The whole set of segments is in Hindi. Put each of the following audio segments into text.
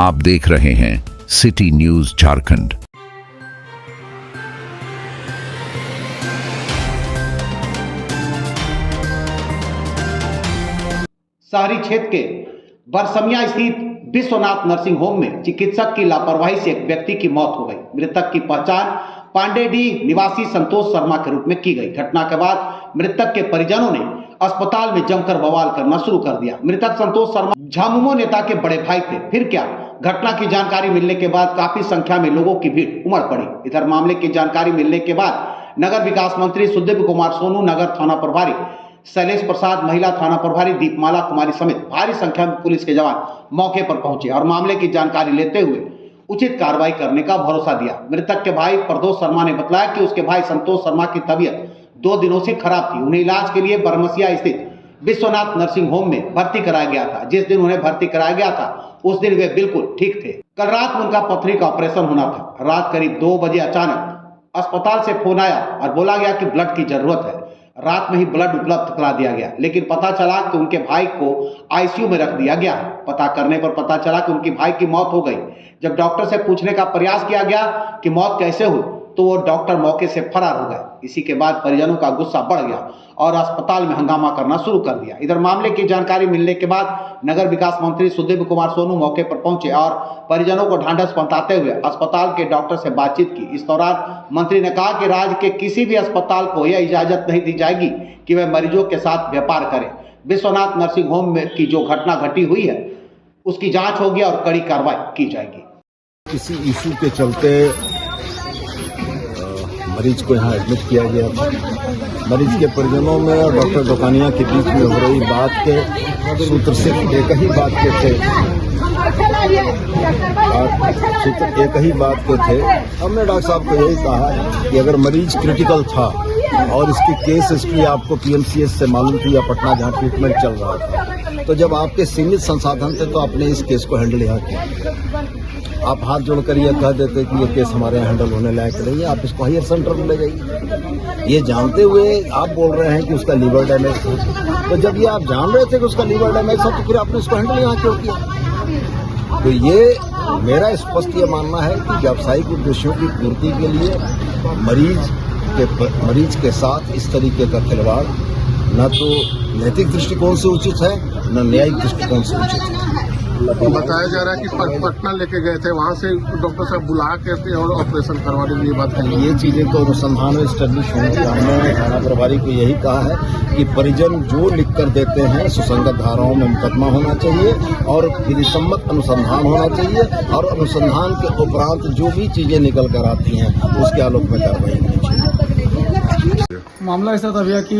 आप देख रहे हैं सिटी न्यूज झारखंड। शहरी क्षेत्र के बरसमिया स्थित विश्वनाथ नर्सिंग होम में चिकित्सक की लापरवाही से एक व्यक्ति की मौत हो गई। मृतक की पहचान पांडेडी निवासी संतोष शर्मा के रूप में की गई। घटना के बाद मृतक के परिजनों ने अस्पताल में जमकर बवाल करना शुरू कर दिया। मृतक संतोष शर्मा झामुमो नेता के बड़े भाई थे। फिर क्या? घटना की जानकारी मिलने के बाद काफी संख्या में लोगों की भीड़ उमड़ पड़ी। इधर मामले की जानकारी मिलने के बाद नगर विकास मंत्री सुदीप कुमार सोनू, नगर थाना प्रभारी शैलेश प्रसाद, महिला थाना प्रभारी दीपमाला कुमारी समेत भारी संख्या में पुलिस के जवान मौके पर पहुंचे और मामले की जानकारी लेते हुए उचित कार्रवाई करने का भरोसा दिया। मृतक के भाई प्रदोष शर्मा ने बताया कि उसके भाई संतोष शर्मा की तबीयत 2 दिनों से खराब थी। उन्हें इलाज के लिए बरमसिया स्थित विश्वनाथ नर्सिंग होम में भर्ती कराया गया था। जिस दिन उन्हें भर्ती कराया गया था उस दिन वे बिल्कुल ठीक थे। कल रात में उनका पथरी का ऑपरेशन होना था। रात करीब 2 बजे अचानक अस्पताल से फोन आया और बोला गया कि ब्लड की जरूरत है। रात में ही ब्लड उपलब्ध करा दिया गया, लेकिन पता चला कि उनके भाई को आईसीयू में रख दिया गया। पता करने पर पता चला कि उनके भाई की मौत हो गई। जब डॉक्टर से पूछने का प्रयास किया गया कि मौत कैसे हुई तो वो डॉक्टर मौके से फरार हो गए। इसी के बाद परिजनों का गुस्सा बढ़ गया और अस्पताल में हंगामा करना शुरू कर दिया। इधर मामले की जानकारी मिलने के बाद नगर विकास मंत्री सुदीप कुमार सोनू मौके पर पहुंचे और परिजनों को ढांढस बंधाते हुए अस्पताल के डॉक्टर से बातचीत की। इस दौरान मंत्री ने कहा कि राज्य के किसी भी अस्पताल को यह इजाजत नहीं दी जाएगी कि वह मरीजों के साथ व्यापार करें। विश्वनाथ नर्सिंग होम में की जो घटना घटी हुई है उसकी जांच होगी और कड़ी कार्रवाई की जाएगी। किसी इशू के चलते मरीज को यहाँ एडमिट किया गया था। मरीज के परिजनों में और डॉक्टर दुकानिया के बीच में हो रही बात के सूत्र सिर्फ एक ही बात के थे हमने डॉक्टर साहब को यही कहा कि अगर मरीज क्रिटिकल था और इसकी केस हिस्ट्री आपको पीएमसीएच से मालूम थी या पटना जहाँ ट्रीटमेंट चल रहा था, तो जब आपके सीमित संसाधन थे तो आपने इस केस को हैंडल यहाँ किया। आप हाथ जोड़कर ये कह देते कि ये केस हमारे यहाँ हैंडल होने लायक नहीं है, आप इसको हायर सेंटर में ले जाइए। ये जानते हुए आप बोल रहे हैं कि उसका लीवर डैमेज था। तो जब ये आप जान रहे थे कि उसका लीवर डैमेज था तो फिर आपने उसको हैंडल यहाँ क्यों किया? तो ये मेरा स्पष्ट ये मानना है कि व्यावसायिक उद्देश्यों की पूर्ति के लिए मरीज के साथ इस तरीके का खिलवाड़ न तो नैतिक दृष्टिकोण से उचित है न न्यायिक दृष्टिकोण से उचित है। बताया जा रहा है कि पटना लेके गए थे, वहां से डॉक्टर साहब बुला के और ऑपरेशन करवाने के लिए बात कही। ये चीजें तो अनुसंधान में स्टैब्लिश होंगी। हमने थाना प्रभारी को यही कहा है कि परिजन जो लिख कर देते हैं सुसंगत धाराओं में मुकदमा होना चाहिए और विधिसम्मत अनुसंधान होना चाहिए और अनुसंधान के उपरांत जो भी चीजें निकल कर आती हैं उसके आलोक में कार्रवाई होनी चाहिए। मामला ऐसा था भैया कि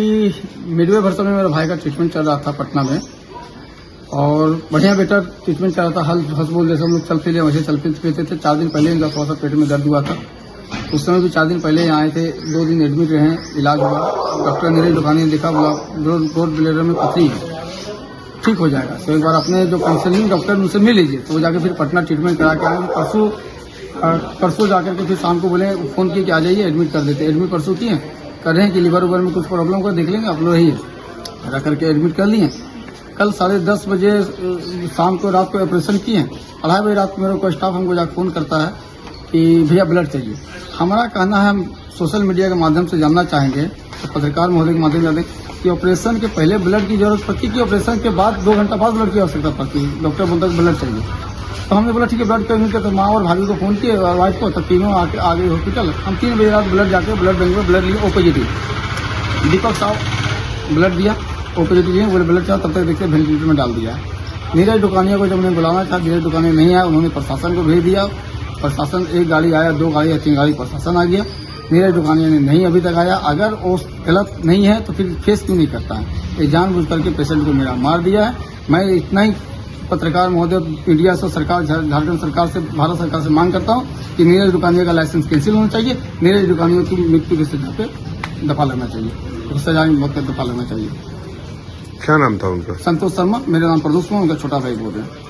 मिडवे भरसों में मेरे भाई का ट्रीटमेंट चल रहा था पटना में और बढ़िया बेटा ट्रीटमेंट चल रहा था। हसबोल जैसे हम लोग चल फिर वैसे चल फिरते थे। 4 दिन पहले इनका थोड़ा सा पेट में दर्द हुआ था। उस समय भी 4 दिन पहले यहाँ आए थे। 2 दिन एडमिट रहे, इलाज हुआ। डॉक्टर नीरज दुकानी ने देखा, बोला रोड ब्लेडर में पथरी है, ठीक हो जाएगा। तो एक बार अपने जो कंसल्टिंग डॉक्टर उनसे मिल लीजिए। तो वो जाके फिर पटना ट्रीटमेंट करा के आए। परसों जाकर के फिर शाम को बोले, फोन किए कि आ जाइए एडमिट कर देते। एडमिट परसों किए, कर रहे हैं कि लीवर उवर में कुछ प्रॉब्लम को देख लेंगे, आप लोग रहिए। करा करके एडमिट कर लिए। कल 10:30 बजे शाम को रात को ऑपरेशन किए। 2:30 बजे रात को मेरे को स्टाफ हमको जाकर फोन करता है कि भैया ब्लड चाहिए। हमारा कहना है, हम सोशल मीडिया के माध्यम से जानना चाहेंगे, तो पत्रकार महोदय के माध्यम से जानते कि ऑपरेशन के पहले ब्लड की जरूरत पड़ती कि ऑपरेशन के बाद 2 घंटा बाद ब्लड की आवश्यकता पड़ती है। डॉक्टर बोलता है ब्लड चाहिए। तो हमने बोला ठीक है ब्लड का तो माँ और भाभी को फोन किए और वाइफ को, तब तीनों आ गए हॉस्पिटल। हम 3 बजे रात ब्लड जाकर ब्लड बैंक में ब्लड लिए। ओपीजीटी दीपक साहब ब्लड दिया, ओपीजीटी लिए, बोले ब्लड चाहिए। तब तक देखते वेंटिलेटर में डाल दिया। नीरज दुकानिया को जब उन्हें बुलाना था, नीरज दुकानिया नहीं आया। उन्होंने प्रशासन को भेज दिया। प्रशासन 1 गाड़ी आया, 2 गाड़ी या 3 गाड़ी प्रशासन आ गया। नीरज दुकानिया ने नहीं अभी तक आया। अगर वो गलत नहीं है तो फिर फेस क्यों नहीं करता है? ये जानबूझ करके पेशेंट को मेरा मार दिया है। मैं इतना ही पत्रकार महोदय, मीडिया से, सरकार, झारखंड सरकार से, भारत सरकार से मांग करता हूँ कि नीरज दुकानिया का लाइसेंस कैंसिल होना चाहिए। नीरज दुकानिया की मृत्यु की सजा पे दफा लगना चाहिए, सजा में मौत का दफा लगना चाहिए। क्या नाम था उनका? संतोष शर्मा। मेरा नाम प्रदोष कुमार, उनका छोटा भाई बोल रहे हैं।